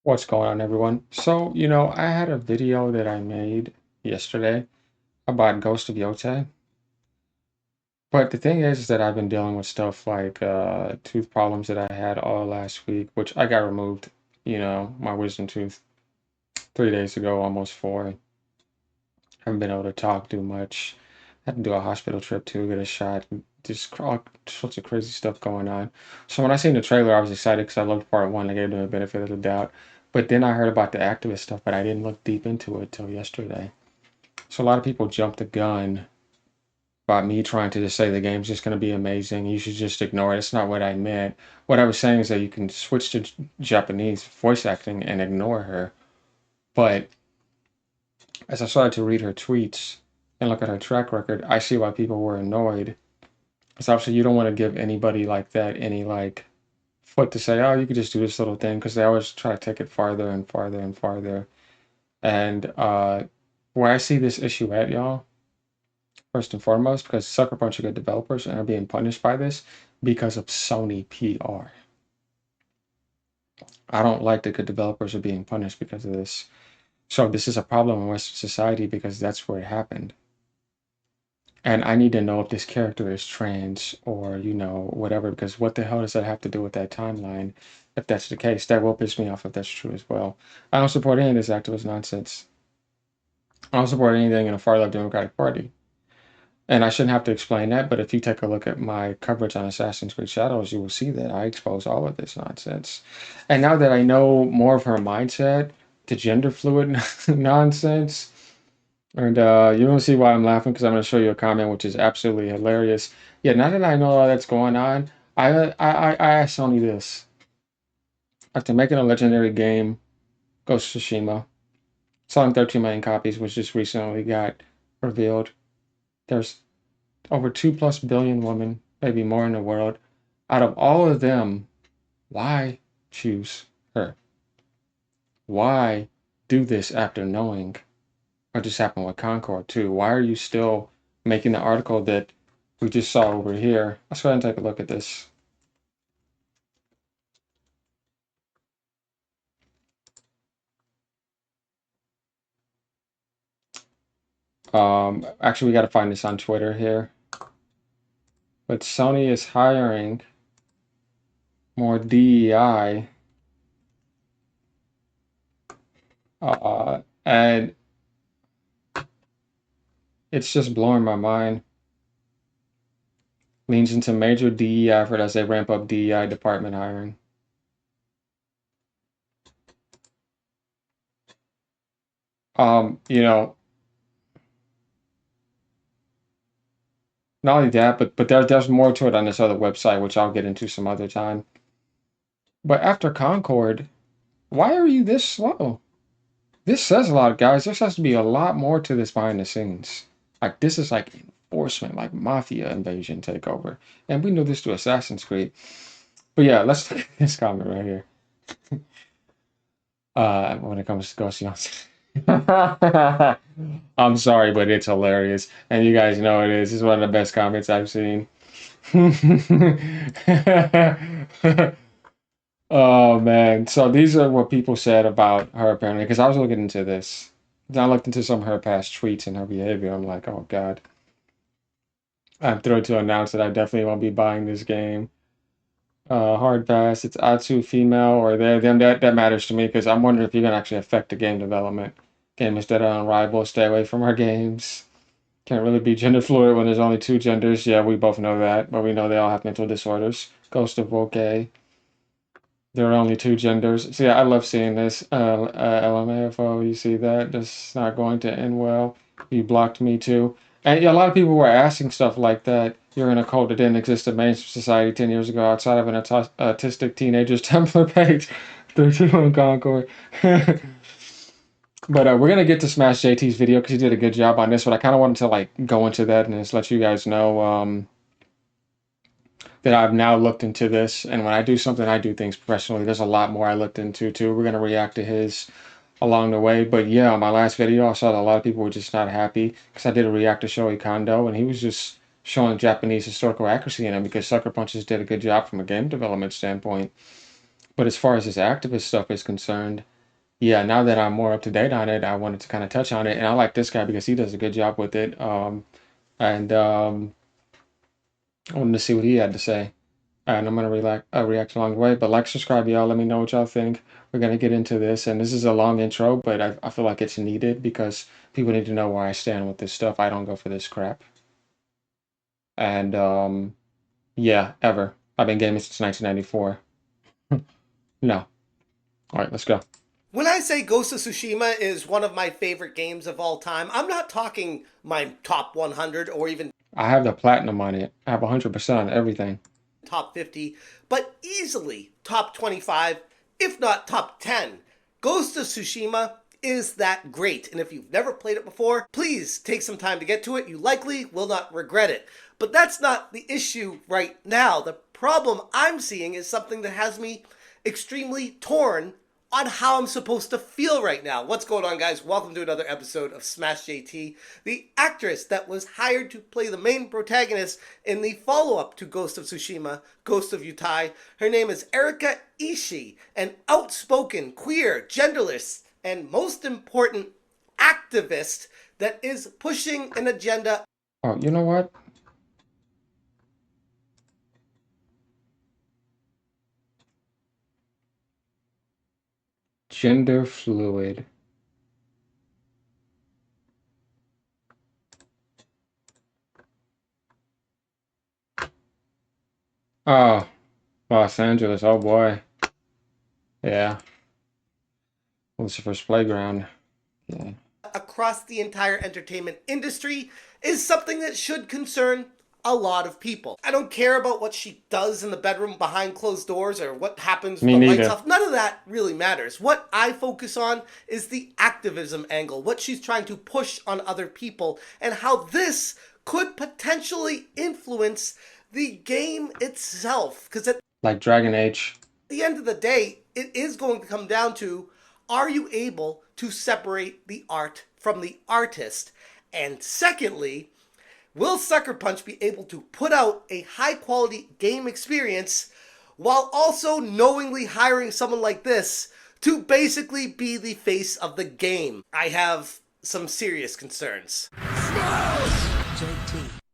What's going on, everyone? So, I had a video that I made yesterday about Ghost of Yotei. But the thing is that I've been dealing with stuff like tooth problems that I had all last week, which I got removed, my wisdom tooth 3 days ago, almost four. Haven't been able to talk too much. Had to do a hospital trip to get a shot. Just all sorts of crazy stuff going on. So when I seen the trailer, I was excited because I loved part one. I gave them the benefit of the doubt. But then I heard about the activist stuff, but I didn't look deep into it till yesterday. So a lot of people jumped the gun about me trying to just say the game's just going to be amazing. You should just ignore it. It's not what I meant. What I was saying is that you can switch to Japanese voice acting and ignore her. But as I started to read her tweets and look at her track record, I see why people were annoyed. Because obviously you don't want to give anybody like that any like foot to say, oh, you could just do this little thing, because they always try to take it farther and farther and farther. And where I see this issue at, y'all, first and foremost, because Sucker Punch are good developers and are being punished by this because of Sony PR. I don't like that good developers are being punished because of this. So this is a problem in Western society because that's where it happened. And I need to know if this character is trans or, whatever, because what the hell does that have to do with that timeline? If that's the case, that will piss me off if that's true as well. I don't support any of this activist nonsense. I don't support anything in a far left Democratic Party. And I shouldn't have to explain that, but if you take a look at my coverage on Assassin's Creed Shadows, you will see that I expose all of this nonsense. And now that I know more of her mindset, the gender fluid nonsense, and you're going to see why I'm laughing because I'm going to show you a comment which is absolutely hilarious. Yeah, now that I know all that's going on, I asked Sony this. After making a legendary game, Ghost of Tsushima, selling 13 million copies, which just recently got revealed, there's over 2+ billion women, maybe more in the world. Out of all of them, why choose her? Why do this after knowing what just happened with Concord too? Why are you still making the article that we just saw over here? Let's go ahead and take a look at this. Actually, we got to find this on Twitter here. But Sony is hiring more DEI, and it's just blowing my mind. Leans into major DEI effort as they ramp up DEI department hiring. You know, not only that, but there's more to it on this other website, which I'll get into some other time. But after Concord, why are you this slow? This says a lot, guys. There has to be a lot more to this behind the scenes. Like this is like enforcement, like mafia invasion takeover. And we knew this through Assassin's Creed. But yeah, let's look at this comment right here. When it comes to Ghost I'm sorry, but it's hilarious. And you guys know it is. It's one of the best comments I've seen. Oh man. So these are what people said about her apparently, because I was looking into this. I looked into some of her past tweets and her behavior. I'm like, oh God. I'm thrilled to announce that I definitely won't be buying this game. Hard pass. It's Atsu female or they them. That matters to me because I'm wondering if you're gonna actually affect the game development. Gamers that are unrivaled, stay away from our games. Can't really be gender fluid when there's only two genders. Yeah, we both know that, but we know they all have mental disorders. Ghost of Woke. There are only two genders. So yeah, I love seeing this. LMAFO, you see that? This is not going to end well. You blocked me too. And yeah, a lot of people were asking stuff like that. You're in a cult that didn't exist in mainstream society 10 years ago outside of an autistic teenager's Tumblr page. 32 in Concord. But we're gonna get to Smash JT's video because he did a good job on this. But I kind of wanted to like go into that and just let you guys know that I've now looked into this. And when I do something, I do things professionally. There's a lot more I looked into too. We're gonna react to his along the way. But yeah, on my last video, I saw that a lot of people were just not happy because I did a react to Shoei Kondo, and he was just showing Japanese historical accuracy in it because Sucker Punches did a good job from a game development standpoint. But as far as this activist stuff is concerned, yeah, now that I'm more up to date on it, I wanted to kind of touch on it, and I like this guy because he does a good job with it. And I wanted to see what he had to say, and I'm gonna react along the way. But like, subscribe, y'all. Let me know what y'all think. We're gonna get into this, and this is a long intro, but I feel like it's needed because people need to know where I stand with this stuff. I don't go for this crap, and yeah, ever. I've been gaming since 1994. No. All right, let's go. When I say Ghost of Tsushima is one of my favorite games of all time, I'm not talking my top 100 or even I have the platinum on it. I have 100% on everything. top 50, but easily top 25, if not top 10. Ghost of Tsushima is that great, and if you've never played it before, please take some time to get to it. You likely will not regret it. But that's not the issue right now. The problem I'm seeing is something that has me extremely torn on how I'm supposed to feel right now. What's going on, guys? Welcome to another episode of Smash JT. The actress that was hired to play the main protagonist in the follow-up to Ghost of Tsushima, Ghost of Yotei. Her name is Erika Ishii, an outspoken, queer, genderless, and most important, activist that is pushing an agenda. Oh, you know what? Gender fluid. Oh, Los Angeles. Oh boy. Yeah. Lucifer's Playground. Yeah. Across the entire entertainment industry is something that should concern a lot of people. I don't care about what she does in the bedroom behind closed doors or what happens with Me the lights neither. off. None of that really matters. What I focus on is the activism angle, what she's trying to push on other people, and how this could potentially influence the game itself. Because at Like Dragon Age. the end of the day, it is going to come down to, are you able to separate the art from the artist? And secondly, will Sucker Punch be able to put out a high quality game experience while also knowingly hiring someone like this to basically be the face of the game? I have some serious concerns.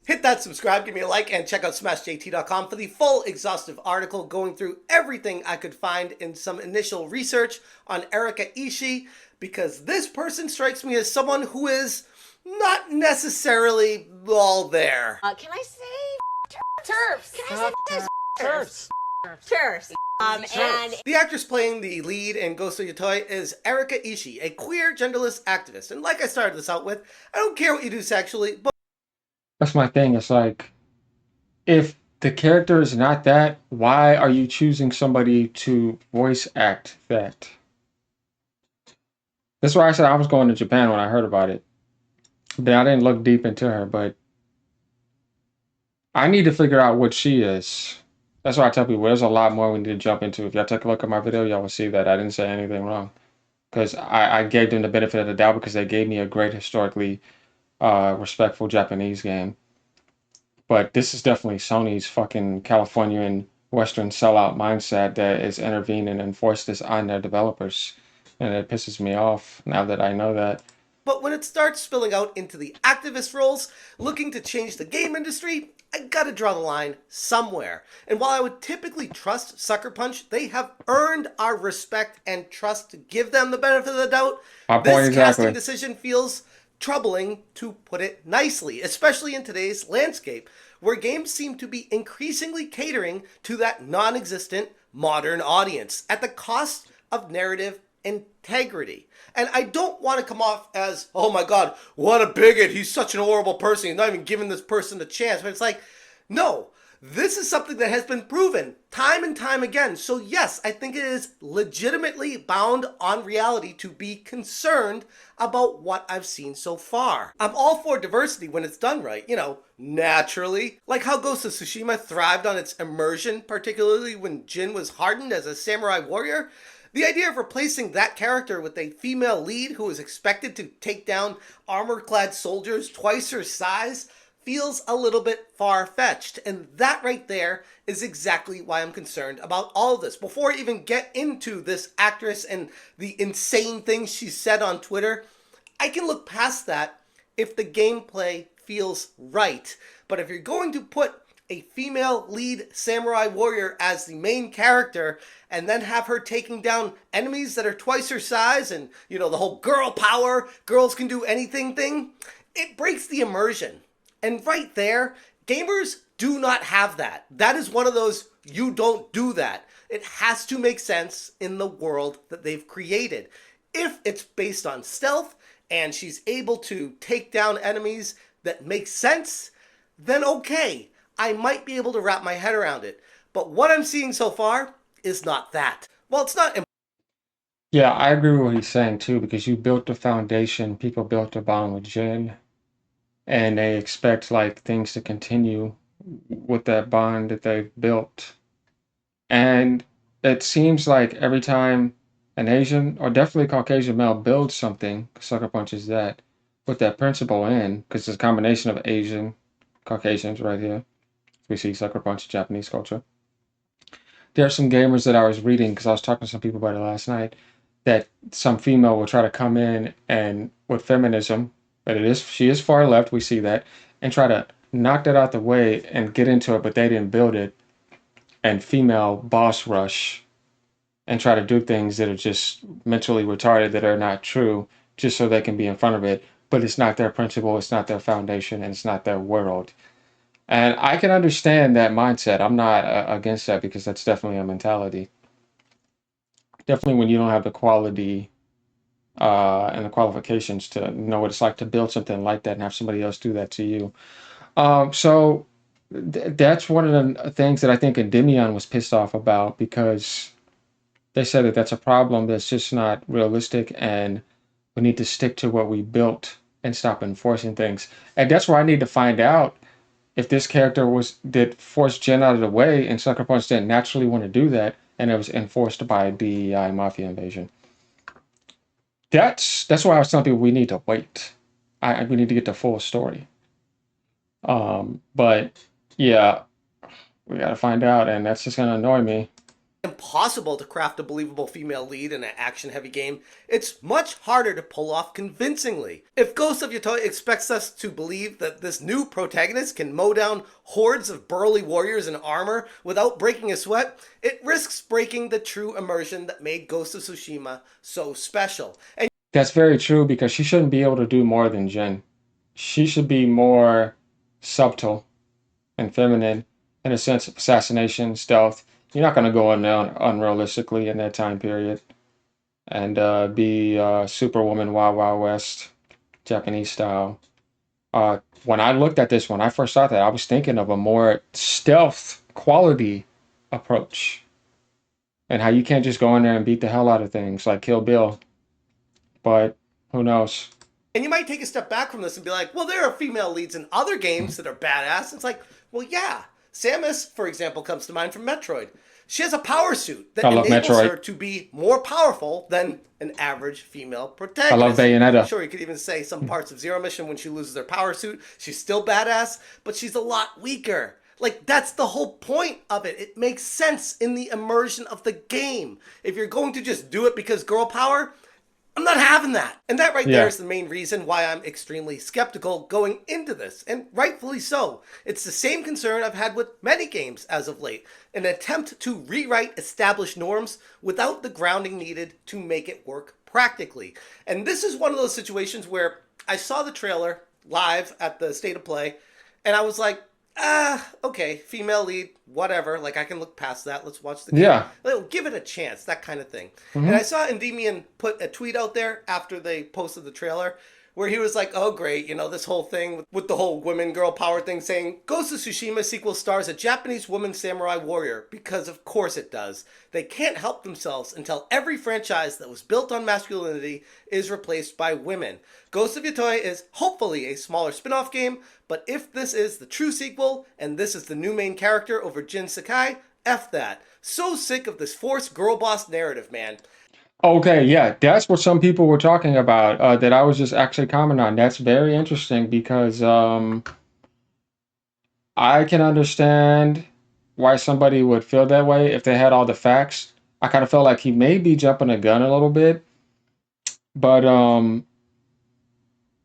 Hit that subscribe, give me a like, and check out smashjt.com for the full exhaustive article going through everything I could find in some initial research on Erika Ishii, because this person strikes me as someone who is not necessarily all there. Can I say turfs? Can I say turfs? Turfs. And The actress playing the lead in Ghost of Yotei is Erika Ishii, a queer, genderless activist. And like I started this out with, I don't care what you do sexually, but That's my thing. It's like, if the character is not that, why are you choosing somebody to voice act that? That's why I said I was going to Japan when I heard about it. But I didn't look deep into her, but I need to figure out what she is. That's why I tell people there's a lot more we need to jump into. If y'all take a look at my video, y'all will see that I didn't say anything wrong. Because I gave them the benefit of the doubt because they gave me a great historically respectful Japanese game. But this is definitely Sony's fucking Californian Western sellout mindset that is intervening and enforced this on their developers. And it pisses me off now that I know that. when it starts spilling out into the activist roles, looking to change the game industry, I gotta draw the line somewhere. And while I would typically trust Sucker Punch, they have earned our respect and trust to give them the benefit of the doubt. My point This exactly. casting decision feels troubling, to put it nicely, especially in today's landscape, where games seem to be increasingly catering to that non-existent modern audience at the cost of narrative integrity. And I don't want to come off as, oh my god, what a bigot, he's such an horrible person, he's not even giving this person a chance. But it's like, no, this is something that has been proven time and time again. So yes, I think it is legitimately bound on reality to be concerned about what I've seen so far. I'm all for diversity when it's done right, naturally. Like how Ghost of Tsushima thrived on its immersion, particularly when Jin was hardened as a samurai warrior. The idea of replacing that character with a female lead who is expected to take down armor-clad soldiers twice her size feels a little bit far-fetched. And that right there is exactly why I'm concerned about all of this. Before I even get into this actress and the insane things she said on Twitter, I can look past that if the gameplay feels right. But if you're going to put a female lead samurai warrior as the main character and then have her taking down enemies that are twice her size and, you know, the whole girl power, girls can do anything thing, it breaks the immersion. And right there, gamers do not have that. That is one of those, you don't do that. It has to make sense in the world that they've created. If it's based on stealth and she's able to take down enemies that make sense, then okay, I might be able to wrap my head around it. But what I'm seeing so far is not that. Well, it's not. Yeah, I agree with what he's saying too, because you built the foundation, people built a bond with Jen, and they expect like things to continue with that bond that they've built. And it seems like every time an Asian or definitely Caucasian male builds something, Sucker Punch is that, with that principle in, because it's a combination of Asian, Caucasians right here. We see Sucker Punch, Japanese culture. There are some gamers that I was reading, because I was talking to some people about it last night, that some female will try to come in and with feminism, but she is far left, we see that, and try to knock that out the way and get into it, but they didn't build it, and female boss rush and try to do things that are just mentally retarded that are not true just so they can be in front of it, but it's not their principle, it's not their foundation, and it's not their world. And I can understand that mindset. I'm not against that because that's definitely a mentality. Definitely when you don't have the quality and the qualifications to know what it's like to build something like that and have somebody else do that to you. So that's one of the things that I think Endymion was pissed off about, because they said that that's a problem that's just not realistic and we need to stick to what we built and stop enforcing things. And that's where I need to find out if this character did force Jen out of the way and Sucker Punch didn't naturally want to do that and it was enforced by DEI Mafia invasion. That's why I was telling people we need to wait. We need to get the full story. But yeah, we gotta find out, and that's just gonna annoy me. Impossible to craft a believable female lead in an action-heavy game. It's much harder to pull off convincingly. If Ghost of Yotei expects us to believe that this new protagonist can mow down hordes of burly warriors in armor without breaking a sweat, it risks breaking the true immersion that made Ghost of Tsushima so special. And That's very true, because she shouldn't be able to do more than Jen. She should be more subtle and feminine in a sense of assassination, stealth. You're not going to go in there unrealistically in that time period and be Superwoman Wild Wild West, Japanese style. When I looked at this, when I first saw that, I was thinking of a more stealth quality approach and how you can't just go in there and beat the hell out of things like Kill Bill. But who knows? you might take a step back from this and be like, well, there are female leads in other games that are badass. It's like, well, yeah. Samus, for example, comes to mind from Metroid. She has a power suit that enables Metroid. her to be more powerful than an average female protagonist. I love Bayonetta. Sure, you could even say some parts of Zero Mission when she loses her power suit, she's still badass, but she's a lot weaker. Like, that's the whole point of it. It makes sense in the immersion of the game. If you're going to just do it because girl power, I'm not having that. And that right there is the main reason why I'm extremely skeptical going into this, and rightfully so. It's the same concern I've had with many games as of late, an attempt to rewrite established norms without the grounding needed to make it work practically. And this is one of those situations where I saw the trailer live at the State of Play, and I was like, okay, female lead, whatever. Like, I can look past that. Let's watch the game. Yeah. Give it a chance, that kind of thing. And I saw Endymion put a tweet out there after they posted the trailer where he was like, oh, great, you know, this whole thing with the whole women girl power thing, saying Ghost of Tsushima sequel stars a Japanese woman samurai warrior, because of course it does. They can't help themselves until every franchise that was built on masculinity is replaced by women. Ghost of Yotei is hopefully a smaller spin-off game, but if this is the true sequel and this is the new main character over Jin Sakai, F that. So sick of this forced girl boss narrative, man. Okay, yeah, that's what some people were talking about that I was just actually commenting on. That's very interesting because I can understand why somebody would feel that way if they had all the facts. I kind of felt like he may be jumping the gun a little bit, but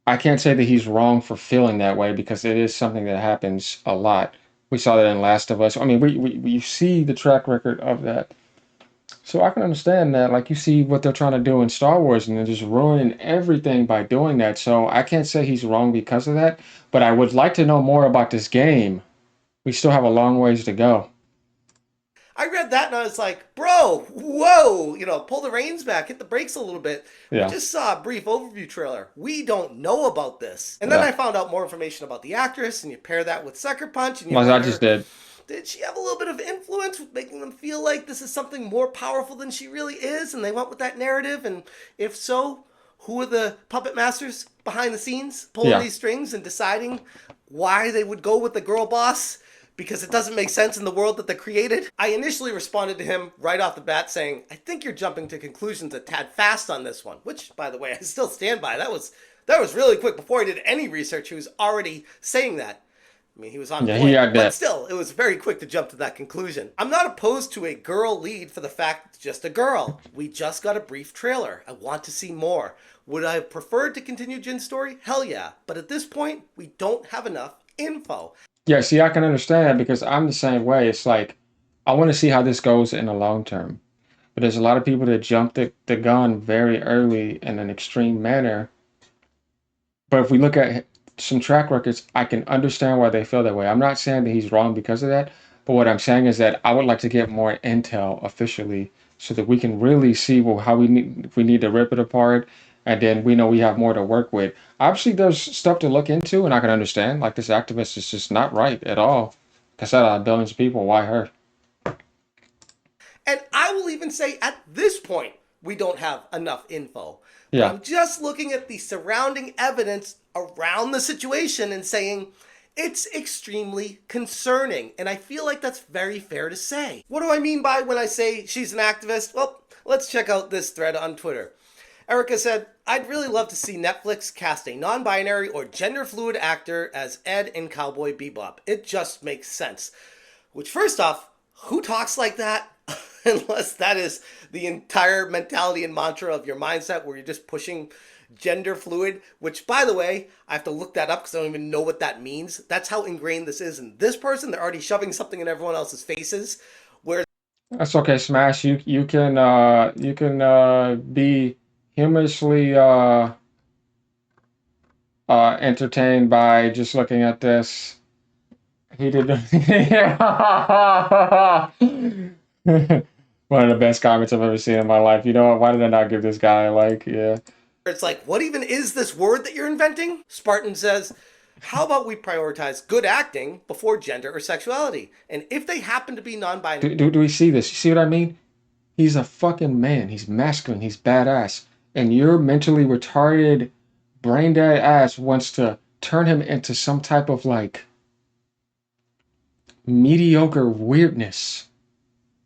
I can't say that he's wrong for feeling that way because it is something that happens a lot. We saw that in Last of Us. I mean, we see the track record of that. So I can understand that. Like, you see what they're trying to do in Star Wars and they're just ruining everything by doing that. So I can't say he's wrong because of that. But I would like to know more about this game. We still have a long ways to go. I read that and I was like, bro, whoa, pull the reins back, hit the brakes a little bit. We Yeah. just saw a brief overview trailer. We don't know about this. And then Yeah. I found out more information about the actress, and you pair that with Sucker Punch, and you Like I just wonder, did. did she have a little bit of influence with making them feel like this is something more powerful than she really is? And they went with that narrative. And if so, who are the puppet masters behind the scenes pulling Yeah. these strings and deciding why they would go with the girl boss? Because it doesn't make sense in the world that they created. I initially responded to him right off the bat saying, I think you're jumping to conclusions a tad fast on this one, which, by the way, I still stand by. That was really quick. Before I did any research, he was already saying that. I mean, he was on Yeah, he point, got but that. still, it was very quick to jump to that conclusion. I'm not opposed to a girl lead for the fact it's just a girl. We just got a brief trailer. I want to see more. Would I have preferred to continue Jin's story? Hell yeah. But at this point, we don't have enough info. Yeah, see, I can understand that because I'm the same way. It's like, I want to see how this goes in the long term. But there's a lot of people that jump the gun very early in an extreme manner. But if we look at some track records, I can understand why they feel that way. I'm not saying that he's wrong because of that, but what I'm saying is that I would like to get more intel officially so that we can really see, well, how we need, if we need to rip it apart, and then we know we have more to work with. Obviously, there's stuff to look into, and I can understand. Like, this activist is just not right at all. That's out of billions of people. Why her? And I will even say at this point, we don't have enough info. But Yeah. I'm just looking at the surrounding evidence around the situation and saying it's extremely concerning. And I feel like that's very fair to say. What do I mean by when I say she's an activist? Well, let's check out this thread on Twitter. Erica said, I'd really love to see Netflix cast a non-binary or gender-fluid actor as Ed in Cowboy Bebop. It just makes sense. Which, first off, who talks like that? Unless that is the entire mentality and mantra of your mindset where you're just pushing gender fluid, which, by the way, I have to look that up because I don't even know what that means. That's how ingrained this is in this person. They're already shoving something in everyone else's faces. Where That's okay, Smash. You can be humorously entertained by just looking at this. He did. One of the best comments I've ever seen in my life. You know what? Why did I not give this guy a like? Yeah. it's like, what even is this word that you're inventing? Spartan says, how about we prioritize good acting before gender or sexuality? And if they happen to be non-binary, Do we see this? You see what I mean? He's a fucking man. He's masculine. He's badass. And your mentally retarded, brain dead ass wants to turn him into some type of like mediocre weirdness.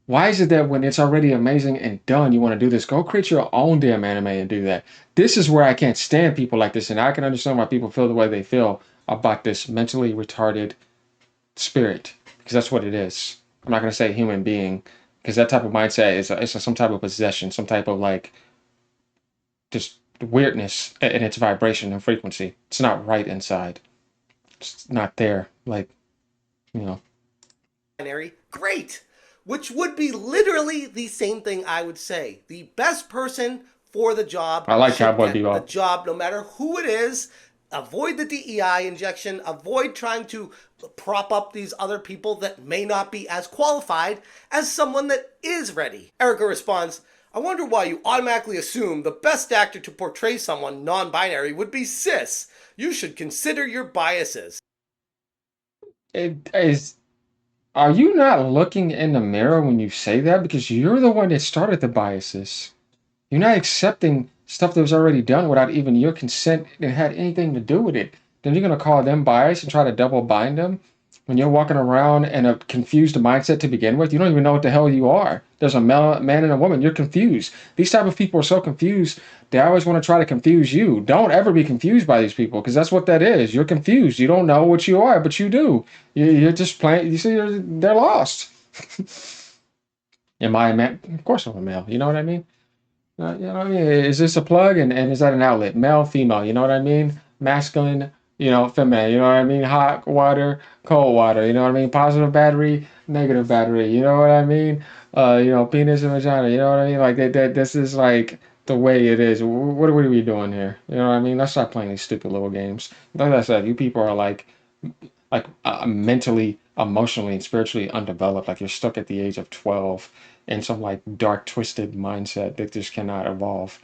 Why is it that when it's already amazing and done, you want to do this? Go create your own damn anime and do that. This is where I can't stand people like this, and I can understand why people feel the way they feel about this mentally retarded spirit, because that's what it is. I'm not going to say human being, because that type of mindset is some type of possession, some type of like just weirdness in its vibration and frequency. It's not right inside. It's not there. Like, you know. great. Which would be literally the same thing I would say. The best person for the job I like should Cowboy get the Bebop. job no matter who it is. Avoid the DEI injection. Avoid trying to prop up these other people that may not be as qualified as someone that is ready. Erica responds, I wonder why you automatically assume the best actor to portray someone non-binary would be cis. You should consider your biases. It is. Are you not looking in the mirror when you say that? Because you're the one that started the biases. You're not accepting stuff that was already done without even your consent that had anything to do with it. Then you're gonna call them biased and try to double bind them when you're walking around in a confused mindset to begin with, you don't even know what the hell you are. There's a man and a woman. You're confused. These type of people are so confused. They always want to try to confuse you. Don't ever be confused by these people because that's what that is. You're confused. You don't know what you are, but you do. You're just playing. You see, they're lost. Am I a man? Of course I'm a male. You know what I mean? You know what I mean? Is this a plug and is that an outlet? Male, female, you know what I mean? Masculine, feminine, you know what I mean? Hot water, cold water, you know what I mean? Positive battery, negative battery, you know what I mean? Penis and vagina, you know what I mean? Like this is like the way it is. What are we doing here? You know what I mean? Let's stop playing these stupid little games. Like I said, you people are mentally, emotionally, and spiritually undeveloped. Like you're stuck at the age of 12 in some like dark, twisted mindset that just cannot evolve.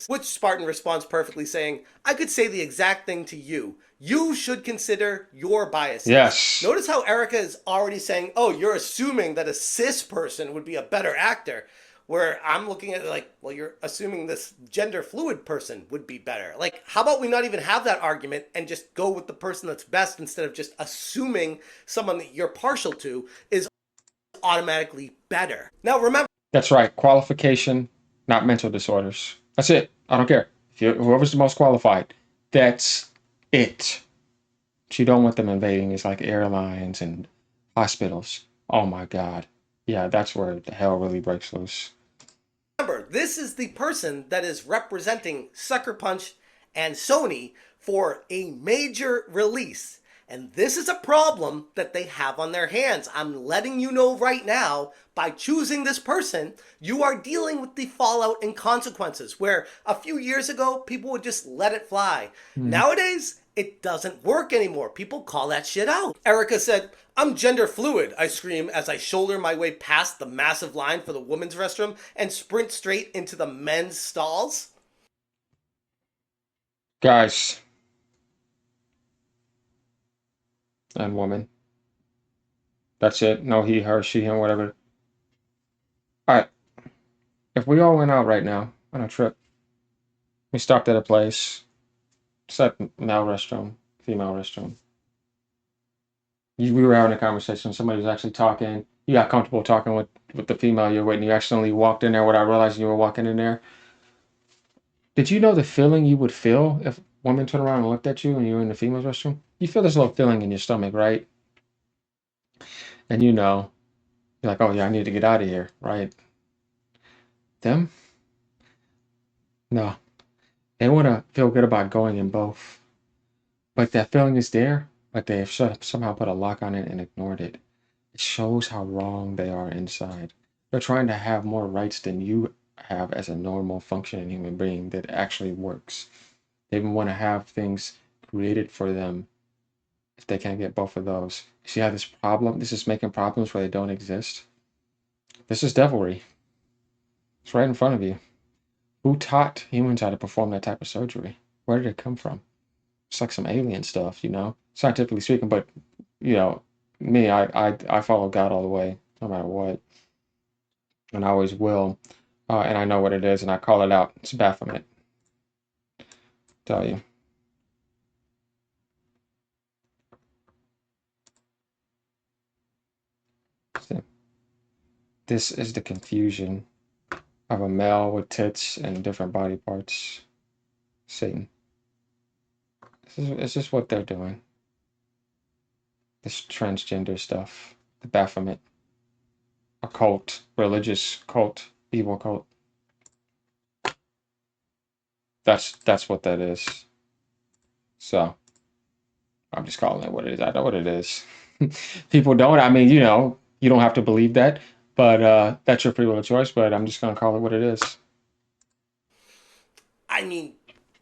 Which Spartan responds perfectly, saying, I could say the exact thing to you. You should consider your biases. Yes. Notice how Erica is already saying, oh, you're assuming that a cis person would be a better actor. Where I'm looking at it like, well, you're assuming this gender fluid person would be better. Like, how about we not even have that argument and just go with the person that's best instead of just assuming someone that you're partial to is automatically better. Now, remember. That's right. Qualification, not mental disorders. That's it. I don't care. Whoever's the most qualified, that's it. But you don't want them invading. It's like airlines and hospitals. Oh my God. Yeah, that's where the hell really breaks loose. Remember, this is the person that is representing Sucker Punch and Sony for a major release. And this is a problem that they have on their hands. I'm letting you know right now, by choosing this person, you are dealing with the fallout and consequences, where a few years ago, people would just let it fly. Nowadays, it doesn't work anymore. People call that shit out. Erica said, I'm gender fluid, I scream as I shoulder my way past the massive line for the women's restroom and sprint straight into the men's stalls. Guys and woman. That's it. No he, her, she, him, whatever. All right. If we all went out right now on a trip, we stopped at a place, said male restroom, female restroom. We were having a conversation. Somebody was actually talking. You got comfortable talking with the female you're with, and you accidentally walked in there without realizing you were walking in there. Did you know the feeling you would feel if women turned around and looked at you and you were in the female's restroom? You feel this little feeling in your stomach, right? And you're like, oh yeah, I need to get out of here, right? Them? No. They want to feel good about going in both. But that feeling is there, but they have somehow put a lock on it and ignored it. It shows how wrong they are inside. They're trying to have more rights than you have as a normal functioning human being that actually works. They even want to have things created for them if they can't get both of those. See how this is making problems where they don't exist? This is devilry. It's right in front of you. Who taught humans how to perform that type of surgery? Where did it come from? It's like some alien stuff, scientifically speaking, but me, I follow God all the way, no matter what. And I always will. And I know what it is, and I call it out. It's Baphomet. Tell you. See, this is the confusion of a male with tits and different body parts. Satan. This is what they're doing. This transgender stuff. The Baphomet. A cult. Religious cult. Evil cult. That's what that is. So I'm just calling it what it is. I know what it is. People don't. I mean, you don't have to believe that, but that's your free will of choice. But I'm just gonna call it what it is. I mean,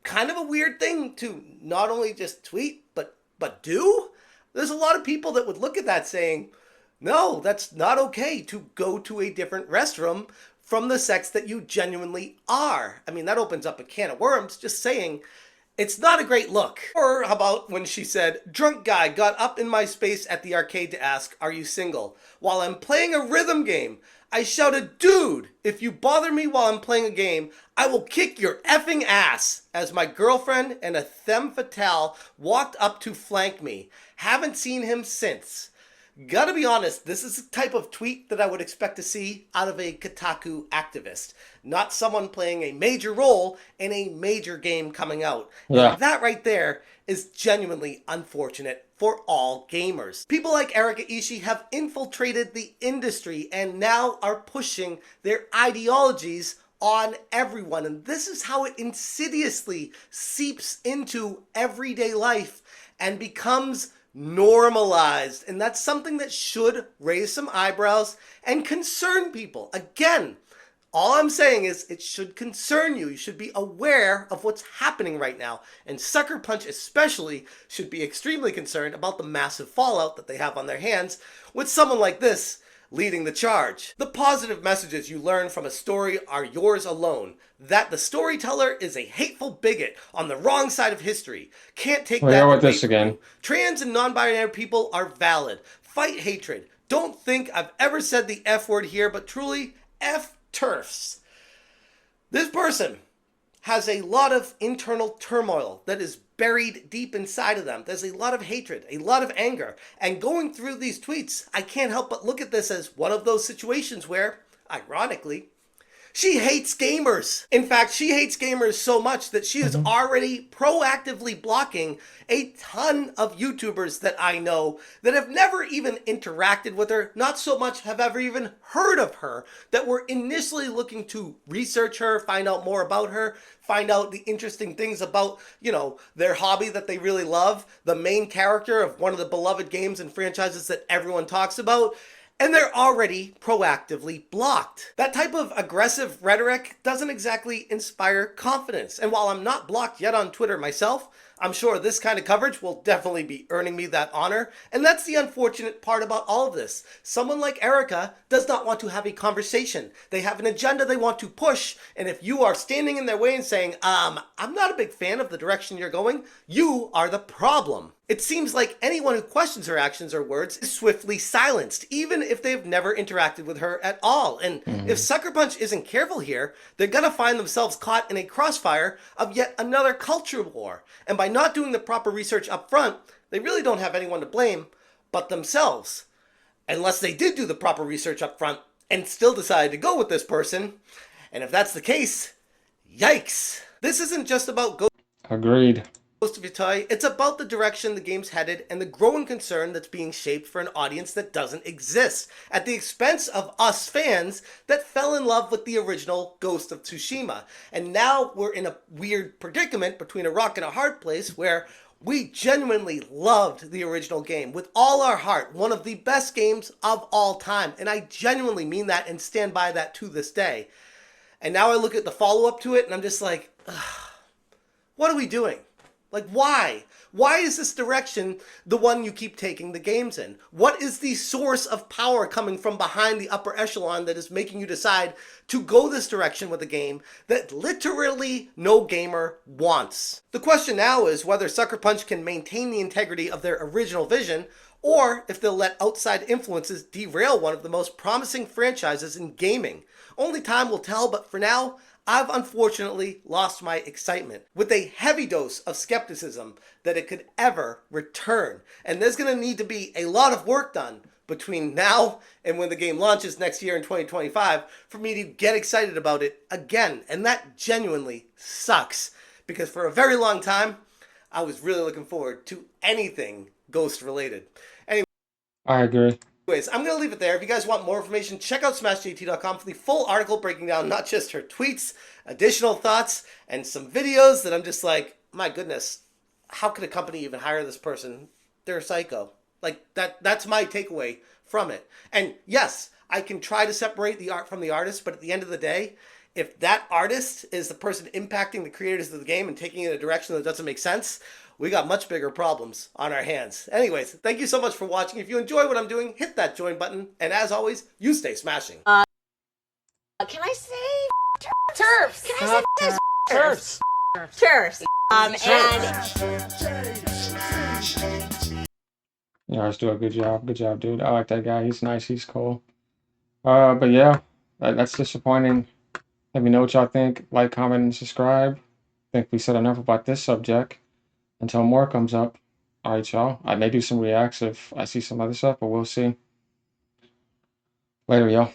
kind of a weird thing to not only just tweet, but do. There's a lot of people that would look at that saying, no, that's not okay to go to a different restroom from the sex that you genuinely are. I mean, that opens up a can of worms, just saying. It's not a great look. Or how about when she said, drunk guy got up in my space at the arcade to ask, are you single? While I'm playing a rhythm game. I shouted, "Dude, if you bother me while I'm playing a game, I will kick your effing ass," as my girlfriend and a femme fatale walked up to flank me. Haven't seen him since. Gotta be honest, this is the type of tweet that I would expect to see out of a Kotaku activist, not someone playing a major role in a major game coming out. Yeah. And that right there is genuinely unfortunate for all gamers. People like Erika Ishii have infiltrated the industry and now are pushing their ideologies on everyone. And this is how it insidiously seeps into everyday life and becomes normalized. And that's something that should raise some eyebrows and concern people. Again, all I'm saying is it should concern you. You should be aware of what's happening right now. And Sucker Punch especially should be extremely concerned about the massive fallout that they have on their hands with someone like this leading the charge. The positive messages you learn from a story are yours alone. That the storyteller is a hateful bigot on the wrong side of history. Can't take that with away this from again. you. Trans and non-binary people are valid. Fight hatred. Don't think I've ever said the F word here, but truly, F TERFs. This person has a lot of internal turmoil that is buried deep inside of them. There's a lot of hatred, a lot of anger. And going through these tweets, I can't help but look at this as one of those situations where, ironically, she hates gamers. In fact, she hates gamers so much that she is already proactively blocking a ton of YouTubers that I know that have never even interacted with her, not so much have ever even heard of her, that were initially looking to research her, find out more about her, find out the interesting things about, you know, their hobby that they really love, the main character of one of the beloved games and franchises that everyone talks about. And they're already proactively blocked. That type of aggressive rhetoric doesn't exactly inspire confidence. And while I'm not blocked yet on Twitter myself, I'm sure this kind of coverage will definitely be earning me that honor. And that's the unfortunate part about all of this. Someone like Erika does not want to have a conversation. They have an agenda they want to push. And if you are standing in their way and saying, I'm not a big fan of the direction you're going, you are the problem. It seems like anyone who questions her actions or words is swiftly silenced, even if they've never interacted with her at all. And if Sucker Punch isn't careful here, they're gonna find themselves caught in a crossfire of yet another culture war. And by not doing the proper research up front, they really don't have anyone to blame but themselves. Unless they did do the proper research up front and still decided to go with this person. And if that's the case, yikes. This isn't just about Agreed. Ghost of Yotei, it's about the direction the game's headed and the growing concern that's being shaped for an audience that doesn't exist, at the expense of us fans that fell in love with the original Ghost of Tsushima. And now we're in a weird predicament between a rock and a hard place where we genuinely loved the original game with all our heart, one of the best games of all time. And I genuinely mean that and stand by that to this day. And now I look at the follow-up to it and I'm just like, ugh, what are we doing? Like, why? Why is this direction the one you keep taking the games in? What is the source of power coming from behind the upper echelon that is making you decide to go this direction with a game that literally no gamer wants? The question now is whether Sucker Punch can maintain the integrity of their original vision, or if they'll let outside influences derail one of the most promising franchises in gaming. Only time will tell, but for now, I've unfortunately lost my excitement with a heavy dose of skepticism that it could ever return. And there's going to need to be a lot of work done between now and when the game launches next year in 2025 for me to get excited about it again. And that genuinely sucks because for a very long time, I was really looking forward to anything Ghost related. I agree. Anyways, I'm going to leave it there. If you guys want more information, check out smashjt.com for the full article breaking down not just her tweets, additional thoughts, and some videos that I'm just like, my goodness, how could a company even hire this person? They're a psycho. Like, that's my takeaway from it. And yes, I can try to separate the art from the artist, but at the end of the day, if that artist is the person impacting the creators of the game and taking it in a direction that doesn't make sense, we got much bigger problems on our hands. Anyways, thank you so much for watching. If you enjoy what I'm doing, hit that join button. And as always, you stay smashing. Can I say TERFs? Can I say TERFs? TERFs. You always do a good job. Good job, dude. I like that guy. He's nice. He's cool. But yeah, that's disappointing. Let me know what y'all think. Like, comment, and subscribe. Think we said enough about this subject. Until more comes up. Alright, y'all. I may do some reacts if I see some other stuff, but we'll see. Later, y'all.